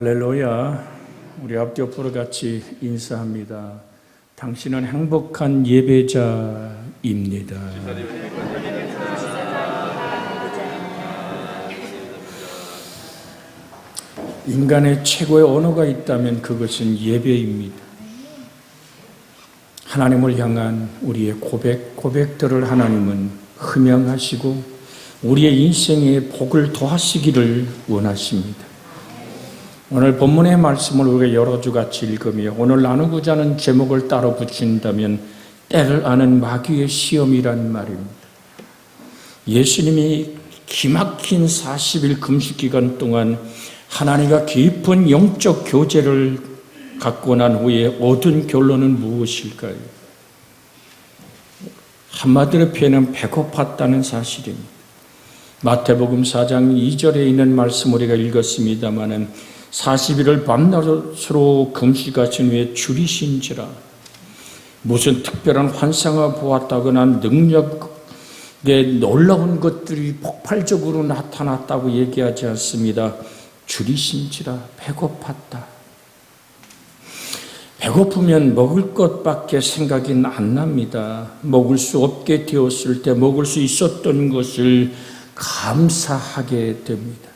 할렐루야. 우리 앞뒤 옆으로 같이 인사합니다. 당신은 행복한 예배자입니다. 인간의 최고의 언어가 있다면 그것은 예배입니다. 하나님을 향한 우리의 고백들을 하나님은 흠양하시고 우리의 인생에 복을 더하시기를 원하십니다. 오늘 본문의 말씀을 우리가 여러 주 같이 읽으며 오늘 나누고자 하는 제목을 따로 붙인다면 때를 아는 마귀의 시험이란 말입니다. 예수님이 기막힌 40일 금식 기간 동안 하나님과 깊은 영적 교제를 갖고 난 후에 얻은 결론은 무엇일까요? 한마디로 표현하면 배고팠다는 사실입니다. 마태복음 4장 2절에 있는 말씀 우리가 읽었습니다마는 40일을 밤낮으로 금식하신 후에 줄이신지라. 무슨 특별한 환상을 보았다거나 능력에 놀라운 것들이 폭발적으로 나타났다고 얘기하지 않습니다. 줄이신지라. 배고팠다. 배고프면 먹을 것밖에 생각이 안 납니다. 먹을 수 없게 되었을 때 먹을 수 있었던 것을 감사하게 됩니다.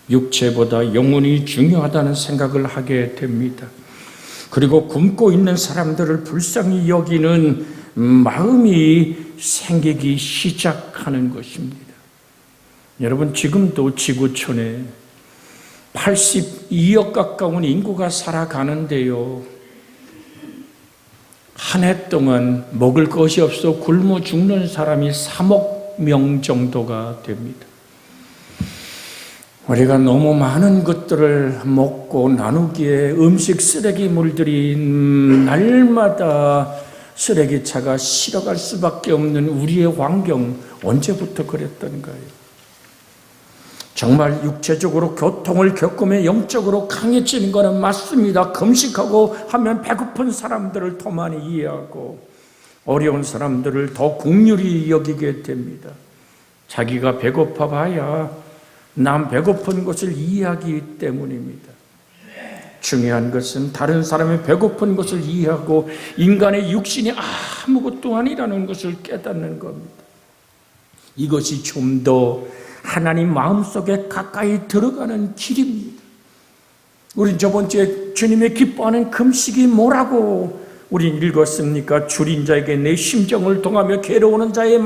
육체보다 영혼이 중요하다는 생각을 하게 됩니다. 그리고 굶고 있는 사람들을 불쌍히 여기는 마음이 생기기 시작하는 것입니다. 여러분, 지금도 지구촌에 82억 가까운 인구가 살아가는데요. 한 해 동안 먹을 것이 없어 굶어 죽는 사람이 3억 명 정도가 됩니다. 우리가 너무 많은 것들을 먹고 나누기에 음식 쓰레기물들이 날마다 쓰레기차가 실어갈 수밖에 없는 우리의 환경, 언제부터 그랬던가요? 정말 육체적으로 고통을 겪으며 영적으로 강해지는 것은 맞습니다. 금식하고 하면 배고픈 사람들을 더 많이 이해하고 어려운 사람들을 더 긍휼히 여기게 됩니다. 자기가 배고파 봐야 남 배고픈 것을 이해하기 때문입니다. 중요한 것은 다른 사람의 배고픈 것을 이해하고 인간의 육신이 아무것도 아니라는 것을 깨닫는 겁니다. 이것이 좀 더 하나님 마음속에 가까이 들어가는 길입니다. 우리 저번 주에 주님의 기뻐하는 금식이 뭐라고 우린 읽었습니까? 줄인 자에게 내 심정을 동하며 괴로워하는 자의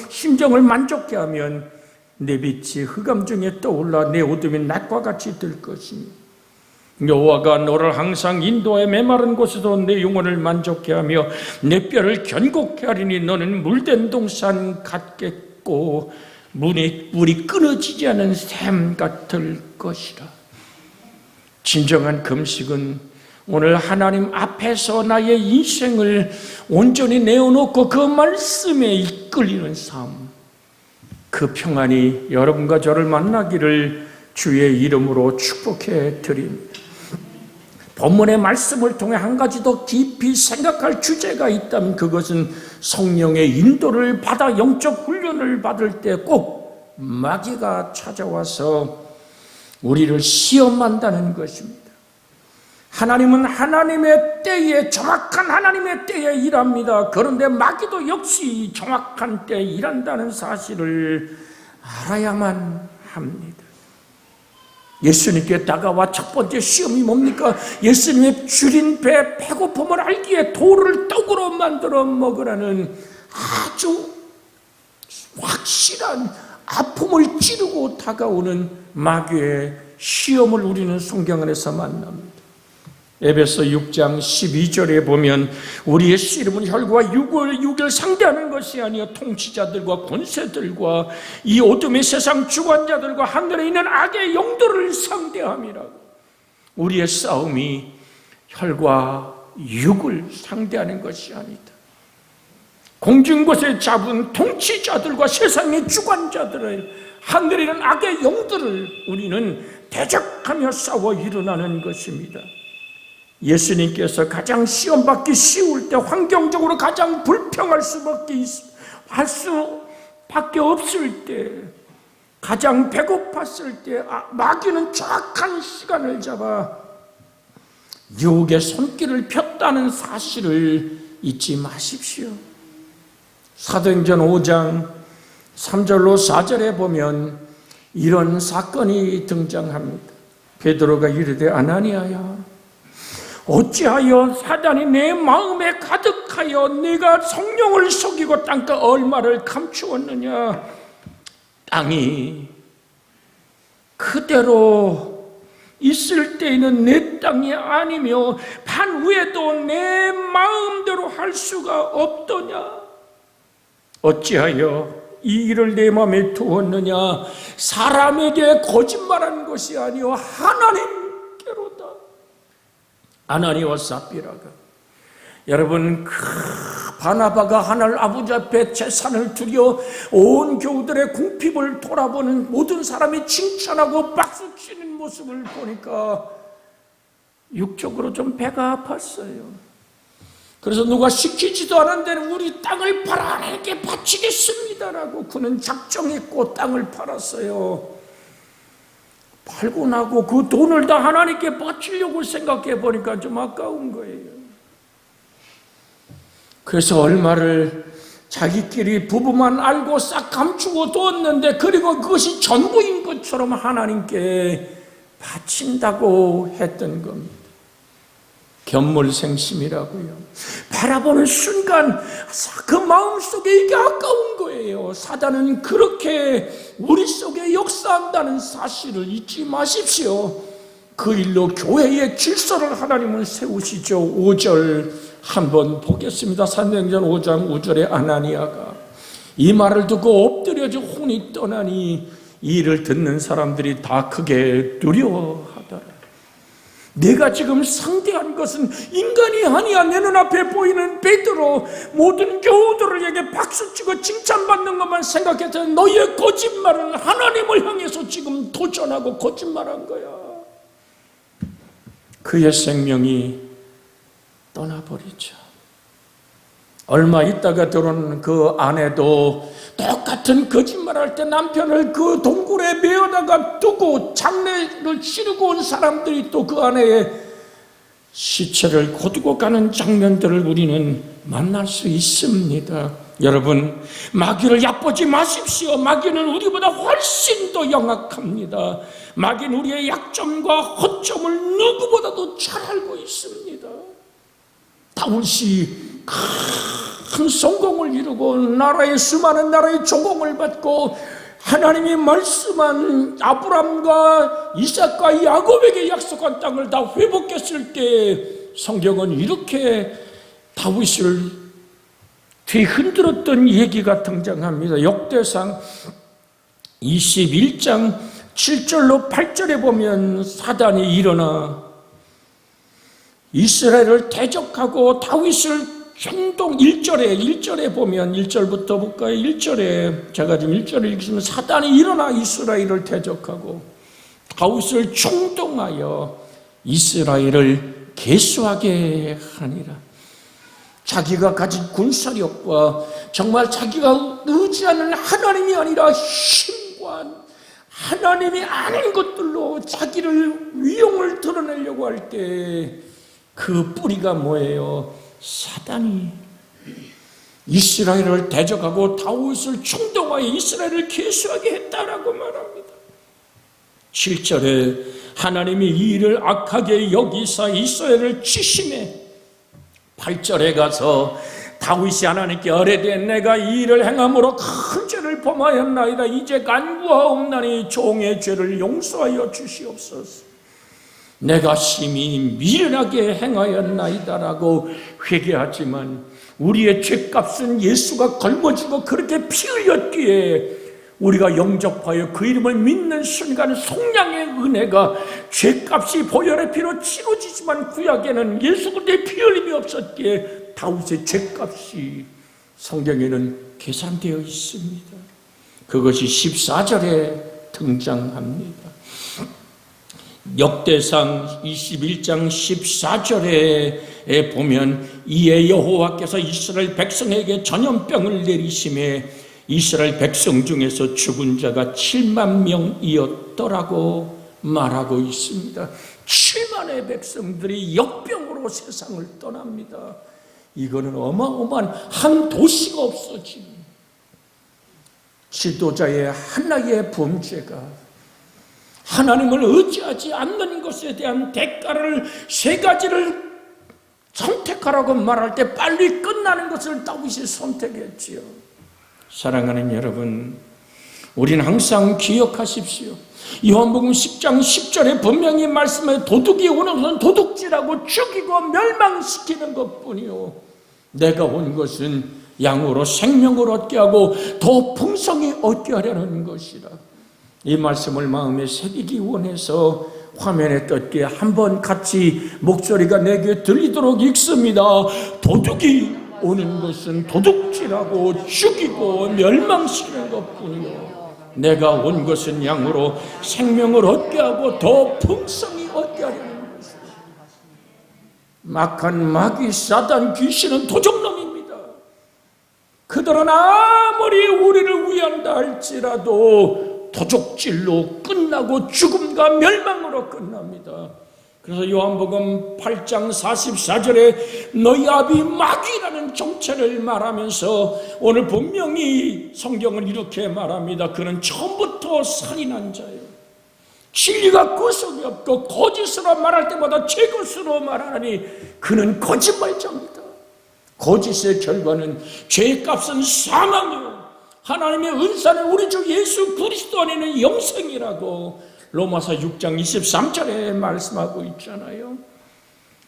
심정을 만족케 하면 내 빛이 흑암 중에 떠올라 내 어둠이 낮과 같이 들 것이니 여호와가 너를 항상 인도하여 메마른 곳에서 내 영혼을 만족케 하며 내 뼈를 견고케 하리니 너는 물된 동산 같겠고 물이 끊어지지 않은 샘 같을 것이라. 진정한 금식은 오늘 하나님 앞에서 나의 인생을 온전히 내어놓고 그 말씀에 이끌리는 삶, 그 평안이 여러분과 저를 만나기를 주의 이름으로 축복해 드립니다. 본문의 말씀을 통해 한 가지 더 깊이 생각할 주제가 있다면 그것은 성령의 인도를 받아 영적 훈련을 받을 때 꼭 마귀가 찾아와서 우리를 시험한다는 것입니다. 하나님은 하나님의 때에, 정확한 하나님의 때에 일합니다. 그런데 마귀도 역시 정확한 때에 일한다는 사실을 알아야만 합니다. 예수님께 다가와 첫 번째 시험이 뭡니까? 예수님의 줄인 배 배고픔을 알기에 돌을 떡으로 만들어 먹으라는 아주 확실한 아픔을 찌르고 다가오는 마귀의 시험을 우리는 성경 안에서 만납니다. 에베소 6장 12절에 보면 우리의 씨름은 혈과 육을 상대하는 것이 아니요 통치자들과 권세들과 이 어둠의 세상 주관자들과 하늘에 있는 악의 영들을 상대함이라. 우리의 싸움이 혈과 육을 상대하는 것이 아니다. 공중곳에 잡은 통치자들과 세상의 주관자들을, 하늘에 있는 악의 영들을 우리는 대적하며 싸워 일어나는 것입니다. 예수님께서 가장 시험받기 쉬울 때, 환경적으로 가장 불평할 수밖에 없을 때 가장 배고팠을 때 마귀는 정확한 시간을 잡아 유혹의 손길을 폈다는 사실을 잊지 마십시오. 사도행전 5장 3절로 4절에 보면 이런 사건이 등장합니다. 베드로가 이르되 아나니아야, 어찌하여 사단이 내 마음에 가득하여 네가 성령을 속이고 땅과 얼마를 감추었느냐. 땅이 그대로 있을 때에는 내 땅이 아니며 반 후에도 내 마음대로 할 수가 없더냐. 어찌하여 이 일을 내 마음에 두었느냐. 사람에게 거짓말한 것이 아니요 하나님께로다. 아나니와 삽비라가, 여러분, 바나바가 하늘 아버지 앞에 제산을 드려 온 교우들의 궁핍을 돌아보는 모든 사람이 칭찬하고 박수치는 모습을 보니까 육적으로 좀 배가 아팠어요. 그래서 누가 시키지도 않은데 우리 땅을 팔아 하나님께 바치겠습니다라고 그는 작정했고 땅을 팔았어요. 팔고 나고 그 돈을 다 하나님께 바치려고 생각해 보니까 좀 아까운 거예요. 그래서 얼마를 자기끼리 부부만 알고 싹 감추고 두었는데, 그리고 그것이 전부인 것처럼 하나님께 바친다고 했던 겁니다. 견물생심이라고요. 바라보는 순간 그 마음속에 이게 아까운 거예요. 사단은 그렇게 우리 속에 역사한다는 사실을 잊지 마십시오. 그 일로 교회의 질서를 하나님은 세우시죠. 5절 한번 보겠습니다. 사도행전 5장 5절에 아나니아가 이 말을 듣고 엎드려져 혼이 떠나니 이 일을 듣는 사람들이 다 크게 두려워하더라. 내가 지금 상대한 것은 인간이 아니야. 내 눈앞에 보이는 베드로, 모든 교우들에게 박수치고 칭찬받는 것만 생각해서 너희의 거짓말은 하나님을 향해서 지금 도전하고 거짓말한 거야. 그의 생명이 떠나버리죠. 얼마 있다가 들어온 그 아내도 똑같은 거짓말할 때 남편을 그 동굴에 메어다가 두고 장례를 치르고 온 사람들이 또 그 아내의 시체를 고두고 가는 장면들을 우리는 만날 수 있습니다. 여러분, 마귀를 얕보지 마십시오. 마귀는 우리보다 훨씬 더 영악합니다. 마귀는 우리의 약점과 허점을 누구보다도 잘 알고 있습니다. 다윗이 큰 성공을 이루고 나라의 수많은 나라의 조공을 받고 하나님이 말씀한 아브람과 이삭과 야곱에게 약속한 땅을 다 회복했을 때 성경은 이렇게 다윗을 뒤흔들었던 얘기가 등장합니다. 역대상 21장 7절로 8절에 보면 사단이 일어나 이스라엘을 대적하고 다윗을 충동 1절에 보면 1절부터 볼까요? 1절에 제가 지금 1절을 읽으면 사단이 일어나 이스라엘을 대적하고 다윗을 충동하여 이스라엘을 계수하게 하니라. 자기가 가진 군사력과 정말 자기가 의지하는 하나님이 아니라 신관, 하나님이 아닌 것들로 자기를 위용을 드러내려고 할 때 그 뿌리가 뭐예요? 사단이 이스라엘을 대적하고 다윗을 충동하여 이스라엘을 계수하게 했다라고 말합니다. 7절에 하나님이 이 일을 악하게 여기사 이스라엘을 치심해 8절에 가서 다윗이 하나님께 아뢰되 내가 이 일을 행함으로 큰 죄를 범하였나이다. 이제 간구하옵나니 종의 죄를 용서하여 주시옵소서. 내가 심히 미련하게 행하였나이다라고 회개하지만 우리의 죄값은 예수가 걸머지고 그렇게 피 흘렸기에 우리가 영접하여 그 이름을 믿는 순간 속량의 은혜가 죄값이 보혈의 피로 치러지지만 구약에는 예수 그리스도의 피 흘림이 없었기에 다윗의 죄값이 성경에는 계산되어 있습니다. 그것이 14절에 등장합니다. 역대상 21장 14절에 보면 이에 여호와께서 이스라엘 백성에게 전염병을 내리심에 이스라엘 백성 중에서 죽은 자가 7만 명이었더라고 말하고 있습니다. 7만의 백성들이 역병으로 세상을 떠납니다. 이거는 어마어마한 한 도시가 없어진 지도자의 하나의 범죄가 하나님을 의지하지 않는 것에 대한 대가를 세 가지를 선택하라고 말할 때 빨리 끝나는 것을 다윗이 선택했지요. 사랑하는 여러분, 우리는 항상 기억하십시오. 요한복음 10장 10절에 분명히 말씀해 도둑이 오는 것은 도둑질하고 죽이고 멸망시키는 것뿐이요 내가 온 것은 양으로 생명을 얻게 하고 더 풍성히 얻게 하려는 것이라. 이 말씀을 마음에 새기기 원해서 화면에 떴기에 한번 같이 목소리가 내게 들리도록 읽습니다. 도둑이 오는 것은 도둑질하고 죽이고 멸망시키는 것뿐이요 내가 온 것은 양으로 생명을 얻게 하고 더 풍성히 얻게 하려는 것이다. 막한 마귀 사단 귀신은 도적놈입니다. 그들은 아무리 우리를 위한다 할지라도 도적질로 끝나고 죽음과 멸망으로 끝납니다. 그래서 요한복음 8장 44절에 너희 아비 마귀라는 정체를 말하면서 오늘 분명히 성경은 이렇게 말합니다. 그는 처음부터 살인한 자예요. 진리가 구속이 없고 거짓으로 말할 때마다 제 것으로 말하니 그는 거짓말자입니다. 거짓의 결과는 죄의 값은 사망이요 하나님의 은사는 우리 주 예수 그리스도 안에는 영생이라고 로마서 6장 23절에 말씀하고 있잖아요.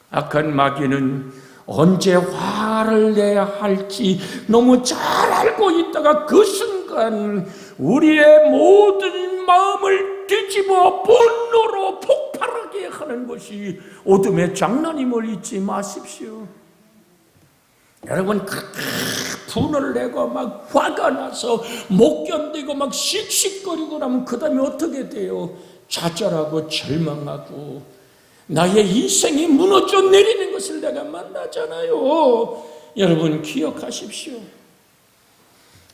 악한 마귀는 언제 화를 내야 할지 너무 잘 알고 있다가 그 순간 우리의 모든 마음을 뒤집어 분노로 폭발하게 하는 것이 어둠의 장난임을 잊지 마십시오. 여러분 분을 내고 막 화가 나서 못 견디고 막 씩씩거리고 나면 그 다음에 어떻게 돼요? 좌절하고 절망하고 나의 인생이 무너져 내리는 것을 내가 만나잖아요. 여러분 기억하십시오.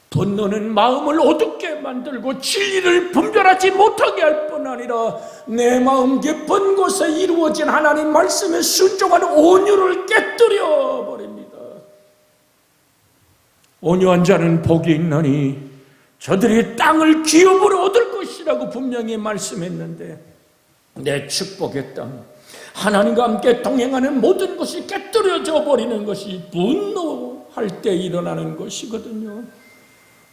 분노는 마음을 어둡게 만들고 진리를 분별하지 못하게 할 뿐 아니라 내 마음 깊은 곳에 이루어진 하나님 말씀에 순종하는 온유를 깨뜨려 버립니다. 온유한 자는 복이 있나니 저들이 땅을 기업으로 얻을 것이라고 분명히 말씀했는데 내 축복의 땅 하나님과 함께 동행하는 모든 것이 깨뜨려져 버리는 것이 분노할 때 일어나는 것이거든요.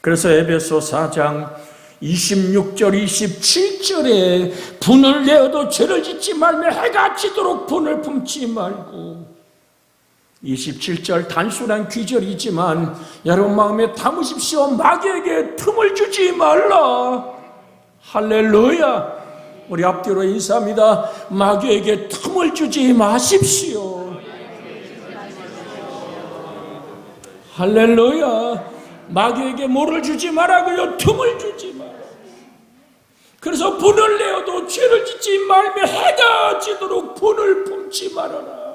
그래서 에베소 4장 26절 27절에 분을 내어도 죄를 짓지 말며 해가 지도록 분을 품지 말고 27절 단순한 귀절이지만 여러분 마음에 담으십시오. 마귀에게 틈을 주지 말라. 할렐루야. 우리 앞뒤로 인사합니다. 마귀에게 틈을 주지 마십시오. 할렐루야. 마귀에게 뭐를 주지 말라고요? 틈을 주지 마라. 그래서 분을 내어도 죄를 짓지 말며 해가 지도록 분을 품지 말아라.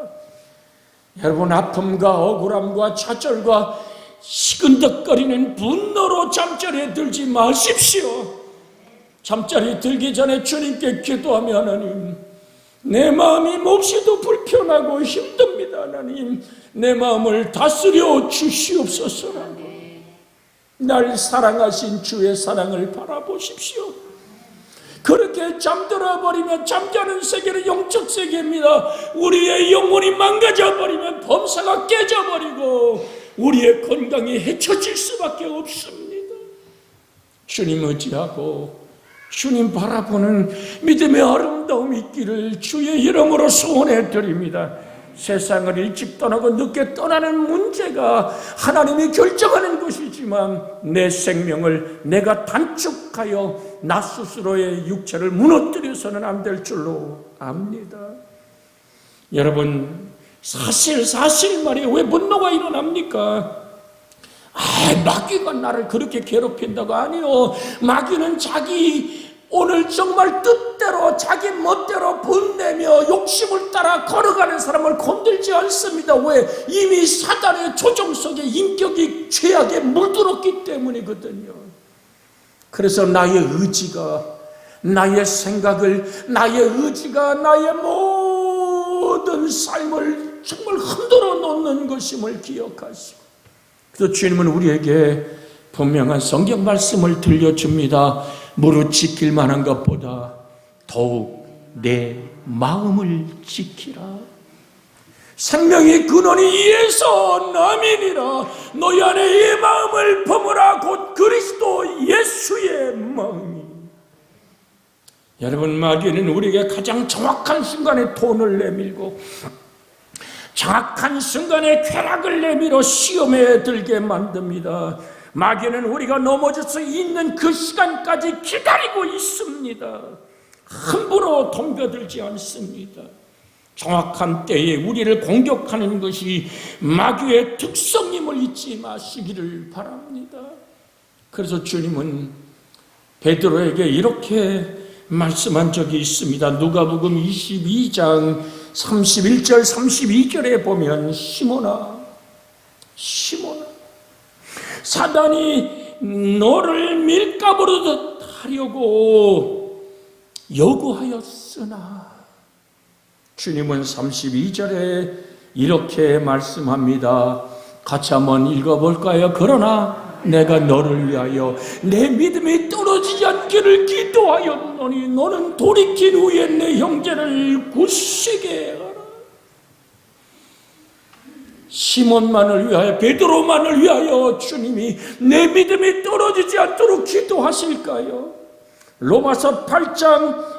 여러분 아픔과 억울함과 좌절과 시근덕거리는 분노로 잠자리에 들지 마십시오. 잠자리에 들기 전에 주님께 기도하며 하나님 내 마음이 몹시도 불편하고 힘듭니다. 하나님 내 마음을 다스려 주시옵소서. 날 사랑하신 주의 사랑을 바라보십시오. 그렇게 잠들어 버리면 잠자는 세계는 영적 세계입니다. 우리의 영혼이 망가져 버리면 범사가 깨져 버리고 우리의 건강이 해쳐질 수밖에 없습니다. 주님 의지하고 주님 바라보는 믿음의 아름다움이 있기를 주의 이름으로 소원해 드립니다. 세상을 일찍 떠나고 늦게 떠나는 문제가 하나님이 결정하는 것이지만 내 생명을 내가 단축하여 나 스스로의 육체를 무너뜨려서는 안 될 줄로 압니다. 여러분 사실 말이에요. 왜 분노가 일어납니까? 마귀가 나를 그렇게 괴롭힌다고. 아니요, 마귀는 자기 오늘 정말 뜻대로 자기 멋대로 분내며 욕심을 따라 걸어가는 사람을 건들지 않습니다. 왜? 이미 사단의 조종 속에 인격이 죄악에 물들었기 때문이거든요. 그래서 나의 의지가, 나의 생각을, 나의 의지가 나의 모든 삶을 정말 흔들어 놓는 것임을 기억하시고, 그래서 주님은 우리에게 분명한 성경 말씀을 들려줍니다. 무릇 지킬 만한 것보다 더욱 내 마음을 지키라. 생명의 근원이 이에서 남이니라. 너희 안에 이 마음을 품으라. 곧 그리스도 예수의 마음이. 여러분, 마귀는 우리에게 가장 정확한 순간에 돈을 내밀고 정확한 순간에 쾌락을 내밀어 시험에 들게 만듭니다. 마귀는 우리가 넘어질 수 있는 그 시간까지 기다리고 있습니다. 함부로 덤벼들지 않습니다. 정확한 때에 우리를 공격하는 것이 마귀의 특성임을 잊지 마시기를 바랍니다. 그래서 주님은 베드로에게 이렇게 말씀한 적이 있습니다. 누가복음 22장 31절 32절에 보면 시몬아 사단이 너를 밀가부르듯 하려고 요구하였으나, 주님은 32절에 이렇게 말씀합니다. 같이 한번 읽어볼까요? 그러나 내가 너를 위하여 내 믿음이 떨어지지 않기를 기도하였노니 너는 돌이킨 후에 내 형제를 굳세게 하라. 시몬만을 위하여, 베드로만을 위하여 주님이 내 믿음이 떨어지지 않도록 기도하실까요? 로마서 8장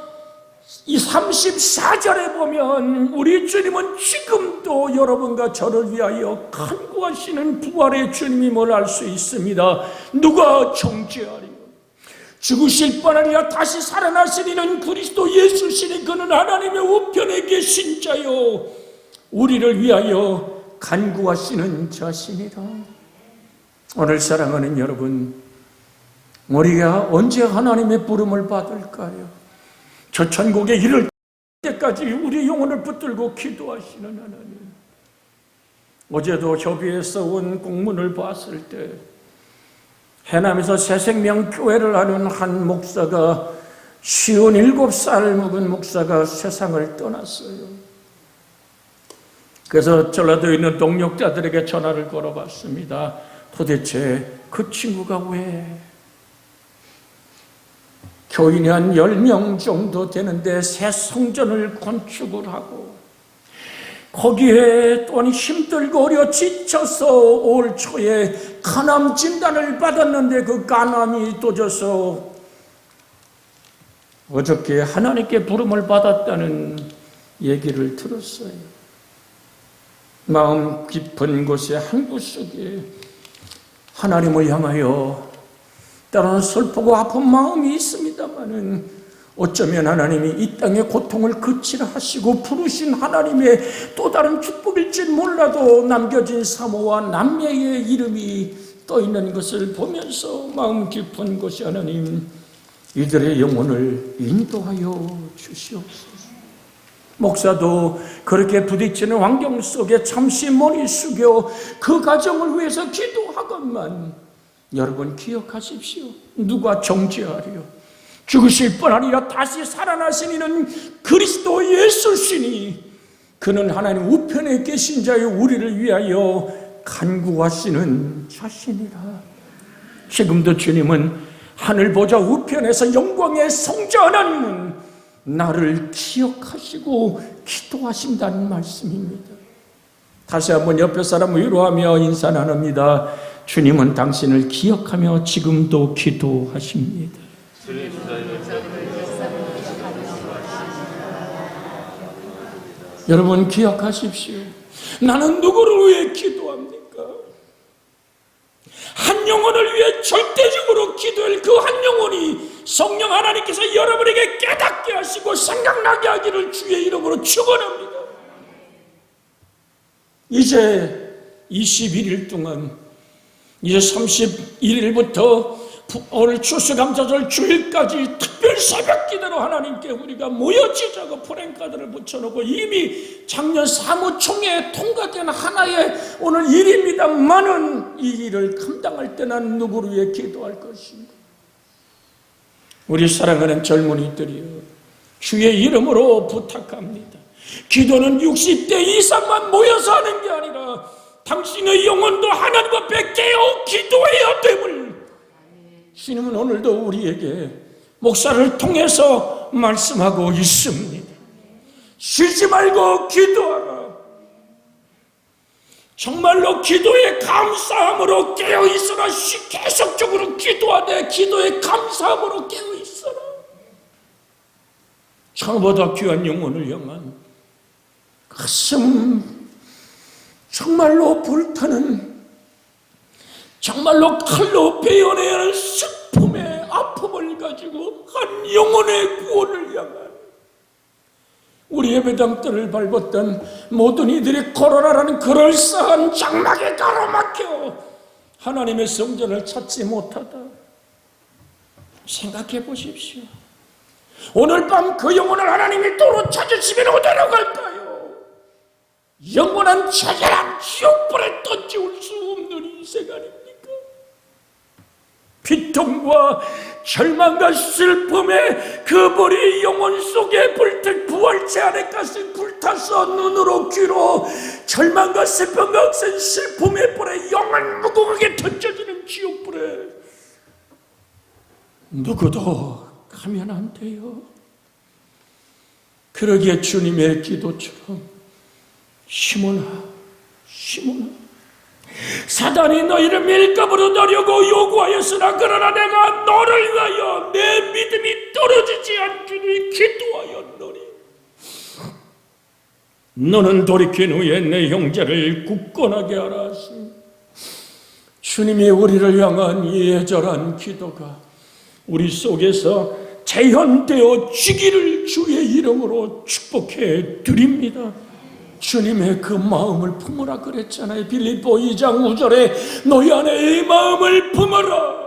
이 34절에 보면 우리 주님은 지금도 여러분과 저를 위하여 간구하시는 부활의 주님임을 알 수 있습니다. 누가 정죄하리요? 죽으실 뿐 아니라 다시 살아나시리는 그리스도 예수시니 그는 하나님의 우편에 계신 자요 우리를 위하여 간구하시는 자신이라. 오늘 사랑하는 여러분, 우리가 언제 하나님의 부름을 받을까요? 저 천국에 이를 때까지 우리 영혼을 붙들고 기도하시는 하나님. 어제도 협의에서 온 공문을 봤을 때 해남에서 새생명교회를 하는 한 목사가 57살 먹은 목사가 세상을 떠났어요. 그래서 전라도에 있는 동역자들에게 전화를 걸어봤습니다. 도대체 그 친구가 왜 교인이 한 10명 정도 되는데 새 성전을 건축을 하고 거기에 또한 힘들고 어려 지쳐서 올 초에 간암 진단을 받았는데 그 간암이 도져서 어저께 하나님께 부름을 받았다는 얘기를 들었어요. 마음 깊은 곳에 한 구석에 하나님을 향하여 때로는 슬프고 아픈 마음이 있습니다만은 어쩌면 하나님이 이 땅의 고통을 그치라 하시고 부르신 하나님의 또 다른 축복일지 몰라도 남겨진 사모와 남매의 이름이 떠있는 것을 보면서 마음 깊은 곳에 하나님 이들의 영혼을 인도하여 주시옵소서. 목사도 그렇게 부딪히는 환경 속에 잠시 머리 숙여 그 가정을 위해서 기도하건만 여러분 기억하십시오. 누가 정죄하리요? 죽으실 뿐 아니라 다시 살아나신 이는 그리스도 예수시니 그는 하나님 우편에 계신 자여 우리를 위하여 간구하시는 자신이라. 지금도 주님은 하늘 보좌 우편에서 영광의 성자 하나님은 나를 기억하시고 기도하신다는 말씀입니다. 다시 한번 옆에 사람을 위로하며 인사 나눕니다. 주님은 당신을 기억하며 지금도 기도하십니다. 여러분 기억하십시오. 나는 누구를 위해 기도합니까? 한 영혼을 위해 절대적으로 기도할 그 한 영혼이 성령 하나님께서 여러분에게 깨닫게 하시고 생각나게 하기를 주의 이름으로 축원합니다. 이제 21일 동안 이제 31일부터 오늘 추수감사절 주일까지 특별 새벽 기도로 하나님께 우리가 모여지자고 프랭카드를 붙여놓고 이미 작년 사무총회에 통과된 하나의 오늘 일입니다만은 이 일을 감당할 때 난 누구를 위해 기도할 것인가? 우리 사랑하는 젊은이들이여, 주의 이름으로 부탁합니다. 기도는 60대 이상만 모여서 하는 게 아니라 당신의 영혼도 하나님 앞에 깨어 기도해야 됨을 주님은 오늘도 우리에게 목사를 통해서 말씀하고 있습니다. 쉬지 말고 기도하라. 정말로 기도의 감사함으로 깨어있어라. 계속적으로 기도하되 기도의 감사함으로 깨어있어라. 처음보다 귀한 영혼을 향한 가슴 정말로 불타는, 정말로 칼로 베어내야 하는 슬픔의 아픔을 가지고 한 영혼의 구원을 향한 우리 예배당 뜰을 밟았던 모든 이들이 코로나라는 그럴싸한 장막에 가로막혀 하나님의 성전을 찾지 못하다. 생각해 보십시오. 오늘 밤 그 영혼을 하나님이 도로 찾으시면 어디로 갈까요? 영원한 처절한 지옥불에 던지올 수 없는 인생 아닙니까? 비통과 절망과 슬픔에 그 불이 영혼 속에 불듯 부활체 안에까지 불타서 눈으로 귀로 절망과 슬픔과 억센 슬픔의 불에 영혼 무궁하게 던져지는 지옥불에 누구도 가면 안 돼요. 그러기에 주님의 기도처럼 시몬아, 시몬아, 사단이 너희를 밀감으로 넣으려고 요구하였으나 그러나 내가 너를 위하여 내 믿음이 떨어지지 않기를 기도하였노니 너는 돌이킨 후에 내 형제를 굳건하게 하라 하시니 주님이 우리를 향한 예절한 기도가 우리 속에서 재현되어 지기를 주의 이름으로 축복해 드립니다. 주님의 그 마음을 품으라 그랬잖아요. 빌립보 2장 5절에 너희 안에 이 마음을 품어라.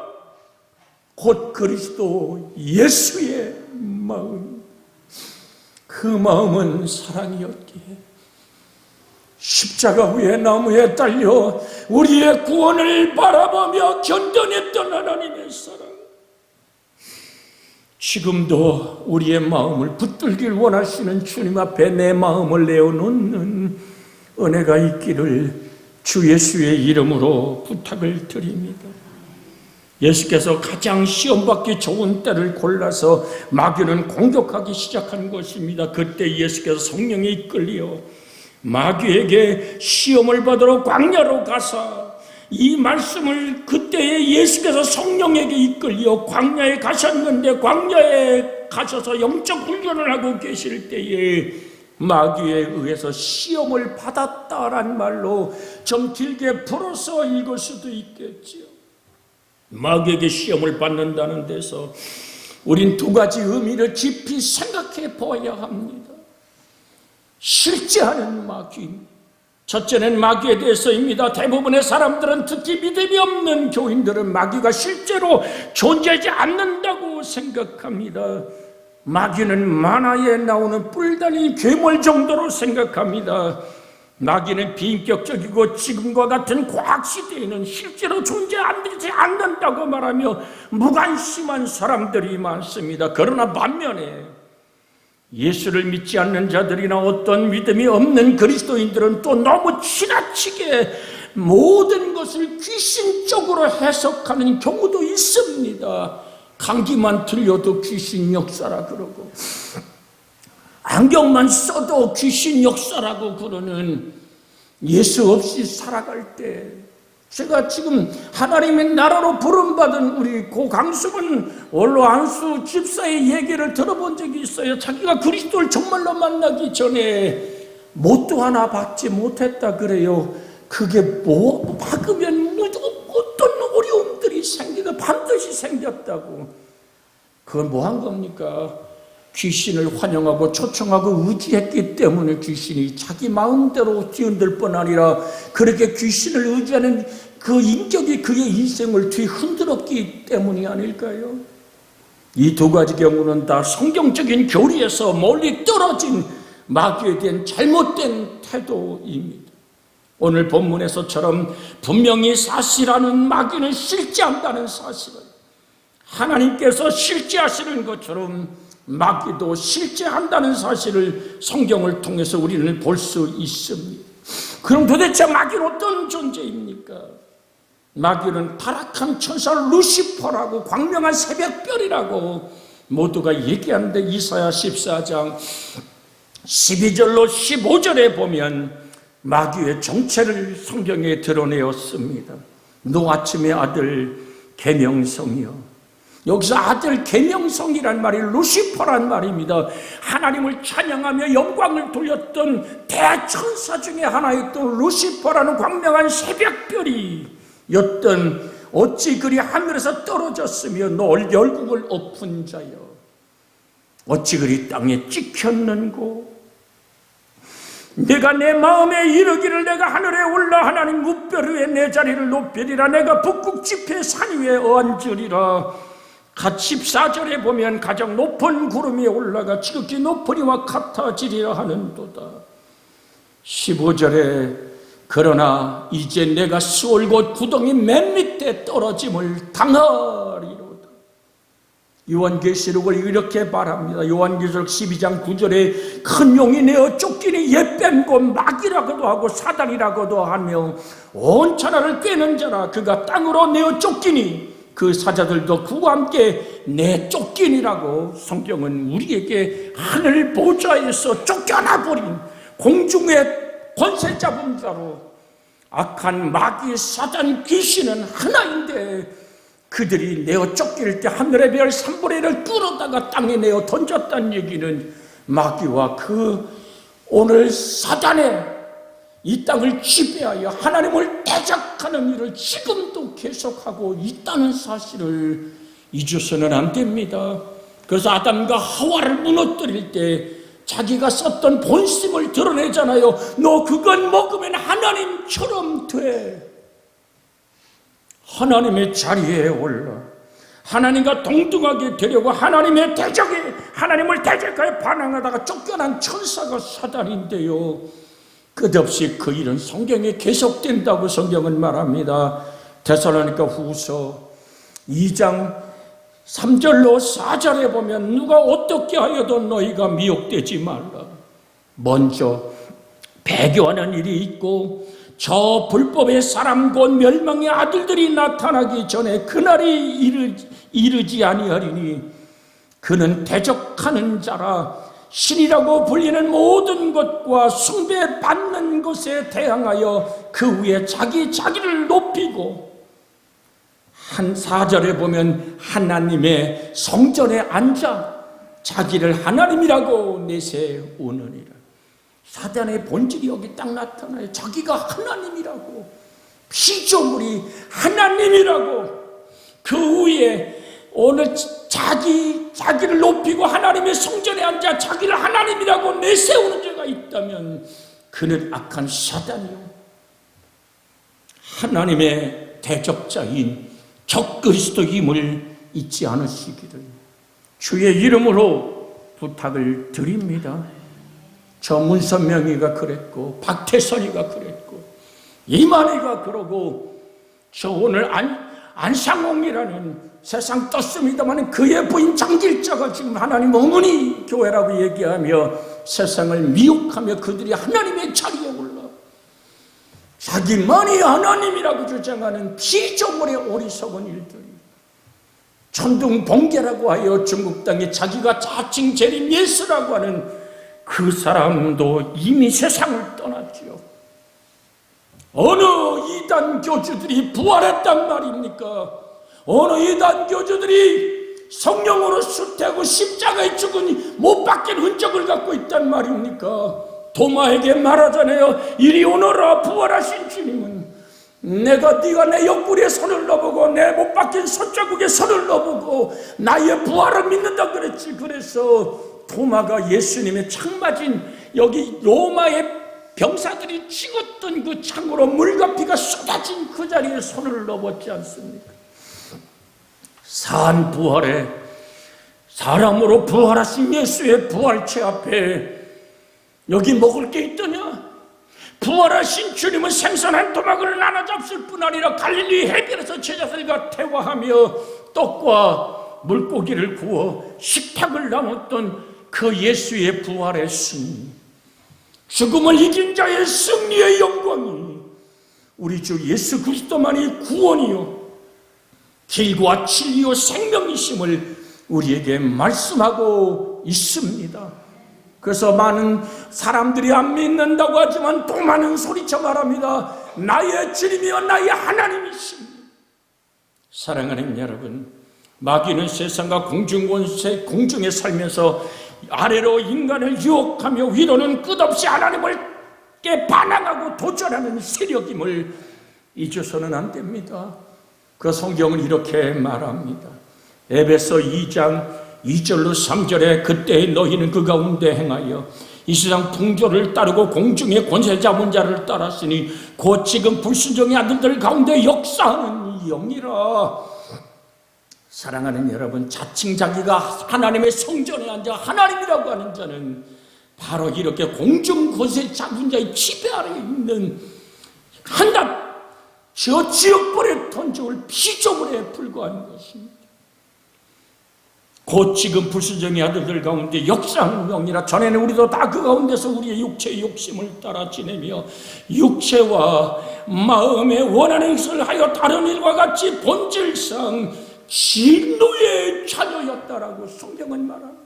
곧 그리스도 예수의 마음. 그 마음은 사랑이었기에 십자가 위에 나무에 달려 우리의 구원을 바라보며 견뎌냈던 하나님의 사랑, 지금도 우리의 마음을 붙들길 원하시는 주님 앞에 내 마음을 내어놓는 은혜가 있기를 주 예수의 이름으로 부탁을 드립니다. 예수께서 가장 시험받기 좋은 때를 골라서 마귀는 공격하기 시작한 것입니다. 그때 예수께서 성령에 이끌려 마귀에게 시험을 받으러 광야로 가사 이 말씀을 그때에 예수께서 성령에게 이끌려 광야에 가셨는데 광야에 가셔서 영적 훈련을 하고 계실 때에 마귀에 의해서 시험을 받았다란 말로 좀 길게 풀어서 읽을 수도 있겠지요. 마귀에게 시험을 받는다는 데서 우린 두 가지 의미를 깊이 생각해 보아야 합니다. 실제하는 마귀, 첫째는 마귀에 대해서입니다. 대부분의 사람들은, 특히 믿음이 없는 교인들은 마귀가 실제로 존재하지 않는다고 생각합니다. 마귀는 만화에 나오는 뿔다리 괴물 정도로 생각합니다. 마귀는 비인격적이고 지금과 같은 과학시대에는 실제로 존재하지 않는다고 말하며 무관심한 사람들이 많습니다. 그러나 반면에 예수를 믿지 않는 자들이나 어떤 믿음이 없는 그리스도인들은 또 너무 지나치게 모든 것을 귀신적으로 해석하는 경우도 있습니다. 감기만 들려도 귀신 역사라 그러고 안경만 써도 귀신 역사라고 그러는, 예수 없이 살아갈 때 제가 지금 하나님의 나라로 부름받은 우리 고강숙은 원로 안수 집사의 얘기를 들어본 적이 있어요. 자기가 그리스도를 정말로 만나기 전에 뭣도 하나 받지 못했다 그래요. 그게 뭐 박으면 어떤 어려움들이 생기고 반드시 생겼다고. 그건 뭐 한 겁니까? 귀신을 환영하고 초청하고 의지했기 때문에 귀신이 자기 마음대로 뛰어들 뿐 아니라 그렇게 귀신을 의지하는 그 인격이 그의 인생을 뒤흔들었기 때문이 아닐까요? 이 두 가지 경우는 다 성경적인 교리에서 멀리 떨어진 마귀에 대한 잘못된 태도입니다. 오늘 본문에서처럼 분명히 사실하는 마귀는 실제한다는 사실을, 하나님께서 실제하시는 것처럼 마귀도 실제한다는 사실을 성경을 통해서 우리는 볼 수 있습니다. 그럼 도대체 마귀는 어떤 존재입니까? 마귀는 타락한 천사 루시퍼라고, 광명한 새벽별이라고 모두가 얘기하는데, 이사야 14장 12절로 15절에 보면 마귀의 정체를 성경에 드러내었습니다. 노아침의 아들 계명성이요. 여기서 아들 계명성이란 말이 루시퍼란 말입니다. 하나님을 찬양하며 영광을 돌렸던 대천사 중에 하나였던 루시퍼라는 광명한 새벽별이 였던, 어찌 그리 하늘에서 떨어졌으며 너 열국을 엎은 자여, 어찌 그리 땅에 찍혔는고. 내가 내 마음에 이르기를 내가 하늘에 올라 하나님 무별 위에 내 자리를 높이리라. 내가 북극 지폐 산 위에 얹으리라. 14절에 보면 가장 높은 구름 위에 올라가 지극히 높은 이와 같아지리라 하는도다. 15절에 그러나 이제 내가 수월 곧 구덩이 맨 밑에 떨어짐을 당하리로다. 요한계시록을 이렇게 말합니다. 요한계시록 12장 9절에 큰 용이 내어 쫓기니 옛뱀 곧 마귀라고도 하고 사단이라고도 하며 온 천하를 꿰는 자라. 그가 땅으로 내어 쫓기니 그 사자들도 그와 함께 내쫓기니라고 성경은 우리에게 하늘 보좌에서 쫓겨나 버린 공중의 권세 잡은 자로 악한 마귀 사단 귀신은 하나인데, 그들이 내어 쫓길 때 하늘의 별 3분의 1을 끌어다가 땅에 내어 던졌다는 얘기는 마귀와 그 오늘 사단의 이 땅을 지배하여 하나님을 대적하는 일을 지금도 계속하고 있다는 사실을 잊어서는 안 됩니다. 그래서 아담과 하와를 무너뜨릴 때 자기가 썼던 본심을 드러내잖아요. 너 그건 먹으면 하나님처럼 돼. 하나님의 자리에 올라 하나님과 동등하게 되려고 하나님의 대적에, 하나님을 대적하여 반항하다가 쫓겨난 천사가 사단인데요, 끝없이 그 일은 성경에 계속된다고 성경은 말합니다. 데살로니가 후서 2장 3절로 4절에 보면 누가 어떻게 하여도 너희가 미혹되지 말라. 먼저 배교하는 일이 있고 저 불법의 사람 곧 멸망의 아들들이 나타나기 전에 그날이 이르지 아니하리니 그는 대적하는 자라. 신이라고 불리는 모든 것과 숭배받는 것에 대항하여 그 위에 자기를 높이고, 한 4절에 보면 하나님의 성전에 앉아 자기를 하나님이라고 내세우느니라. 사단의 본질이 여기 딱 나타나요. 자기가 하나님이라고, 피조물이 하나님이라고, 그 위에 오늘 자기를 높이고 하나님의 성전에 앉아 자기를 하나님이라고 내세우는 자가 있다면 그는 악한 사단이요, 하나님의 대적자인 적그리스도임을 잊지 않으시기를 주의 이름으로 부탁을 드립니다. 저 문선명이가 그랬고, 박태선이가 그랬고, 이만희가 그러고, 저 오늘 안상홍이라는 세상 떴습니다만 그의 부인 장길자가 지금 하나님 어머니 교회라고 얘기하며 세상을 미혹하며 그들이 하나님의 자리에 올라 자기만이 하나님이라고 주장하는 피조물의 어리석은 일들이, 천둥번개라고 하여 중국 땅에 자기가 자칭 재림 예수라고 하는 그 사람도 이미 세상을 떠났지요. 어느 이단 교주들이 부활했단 말입니까? 어느 이단 교주들이 성령으로 수태하고 십자가에 죽은 못 박힌 흔적을 갖고 있단 말입니까? 도마에게 말하잖아요. 이리 오너라. 부활하신 주님은 네가 내 옆구리에 손을 넣어보고 내 못 박힌 손자국에 손을 넣어보고 나의 부활을 믿는다 그랬지. 그래서 도마가 예수님의 창 맞은 여기 로마의 병사들이 찍었던 그 창으로 물과 피가 쏟아진 그 자리에 손을 넣었지 않습니까? 산 부활에 사람으로 부활하신 예수의 부활체 앞에 여기 먹을 게 있더냐? 부활하신 주님은 생선 한 토막을 나눠 잡술 뿐 아니라 갈릴리 해변에서 제자들과 대화하며 떡과 물고기를 구워 식탁을 나눴던 그 예수의 부활의 승리, 죽음을 이긴 자의 승리의 영광이 우리 주 예수 그리스도만이 구원이요 길과 진리요 생명이심을 우리에게 말씀하고 있습니다. 그래서 많은 사람들이 안 믿는다고 하지만 또 많은 소리쳐 말합니다. 나의 주님이여 나의 하나님이십니다. 사랑하는 여러분, 마귀는 세상과 공중권세 공중에 살면서 아래로 인간을 유혹하며 위로는 끝없이 하나님을 반항하고 도전하는 세력임을 잊어서는 안 됩니다. 그 성경은 이렇게 말합니다. 에베소 2장 2절로 3절에 그때 너희는 그 가운데 행하여 이 세상 풍조를 따르고 공중의 권세 잡은 자를 따랐으니 곧 지금 불순종의 아들들 가운데 역사하는 영이라. 사랑하는 여러분, 자칭 자기가 하나님의 성전에 앉아 하나님이라고 하는 자는 바로 이렇게 공중 권세 잡은 자의 지배 아래에 있는 한낱 저 지역벌에 던져올 피조물에 불과한 것입니다. 곧 지금 불순종의 아들들 가운데 역사하는 영이라. 전에는 우리도 다 그 가운데서 우리의 육체의 욕심을 따라 지내며 육체와 마음에 원하는 것을 하여 다른 일과 같이 본질상 진노의 자녀였다라고 성경은 말합니다.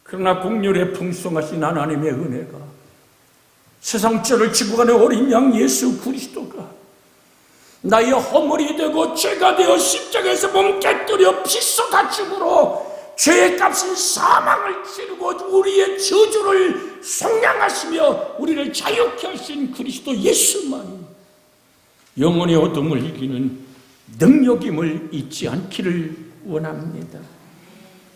그러나 긍휼에 풍성하신 하나님의 은혜가 세상 죄를 지고 가는 어린 양 예수 그리스도가 나의 허물이 되고 죄가 되어 십자가에서 몸 깨뜨려 피 쏟아 죽으로 죄의 값인 사망을 치르고 우리의 저주를 속량하시며 우리를 자유케 하신 그리스도 예수만이 영혼의 어둠을 이기는 능력임을 잊지 않기를 원합니다.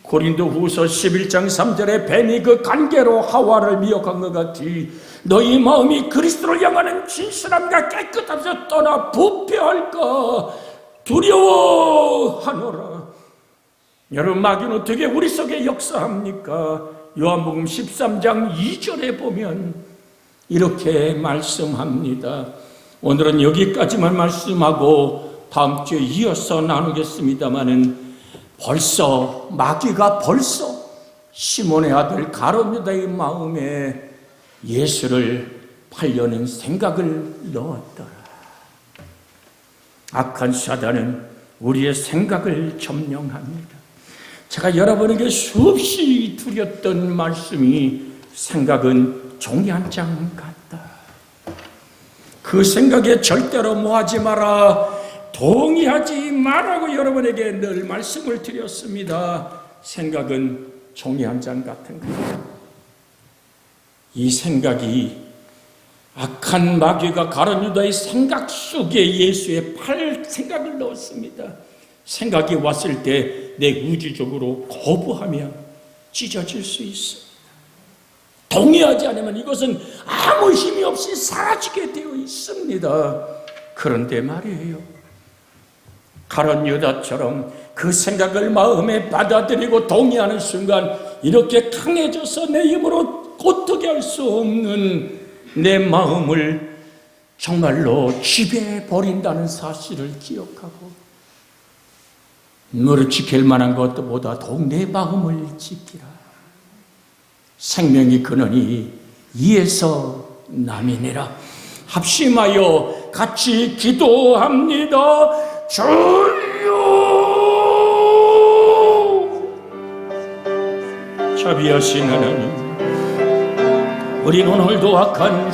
고린도후서 11장 3절에 뱀이 그 간계로 하와를 미혹한 것 같이 너희 마음이 그리스도를 향하는 진실함과 깨끗함에서 떠나 부패할까 두려워하노라. 여러분, 마귀는 어떻게 우리 속에 역사합니까? 요한복음 13장 2절에 보면 이렇게 말씀합니다. 오늘은 여기까지만 말씀하고 다음 주에 이어서 나누겠습니다마는 마귀가 벌써 시몬의 아들 가룟 유다의 마음에 예수를 팔려는 생각을 넣었더라. 악한 사단은 우리의 생각을 점령합니다. 제가 여러분에게 수없이 드렸던 말씀이 생각은 종이 한 장 같다. 그 생각에 절대로 뭐하지 마라, 동의하지 말라고 여러분에게 늘 말씀을 드렸습니다. 생각은 종이 한 장 같은 거예요. 이 생각이 악한 마귀가 가룟 유다의 생각 속에 예수의 팔 생각을 넣었습니다. 생각이 왔을 때 내 의지적으로 거부하며 찢어질 수 있습니다. 동의하지 않으면 이것은 아무 힘이 없이 사라지게 되어 있습니다. 그런데 말이에요, 가룟 유다처럼 그 생각을 마음에 받아들이고 동의하는 순간 이렇게 강해져서 내 힘으로 어떻게 할 수 없는 내 마음을 정말로 지배해버린다는 사실을 기억하고 너를 지킬 만한 것보다 더욱 내 마음을 지키라. 생명이 근원이 이에서 남이니라. 합심하여 같이 기도합니다. 주여, 자비하신 하나님, 우리는 오늘도 악한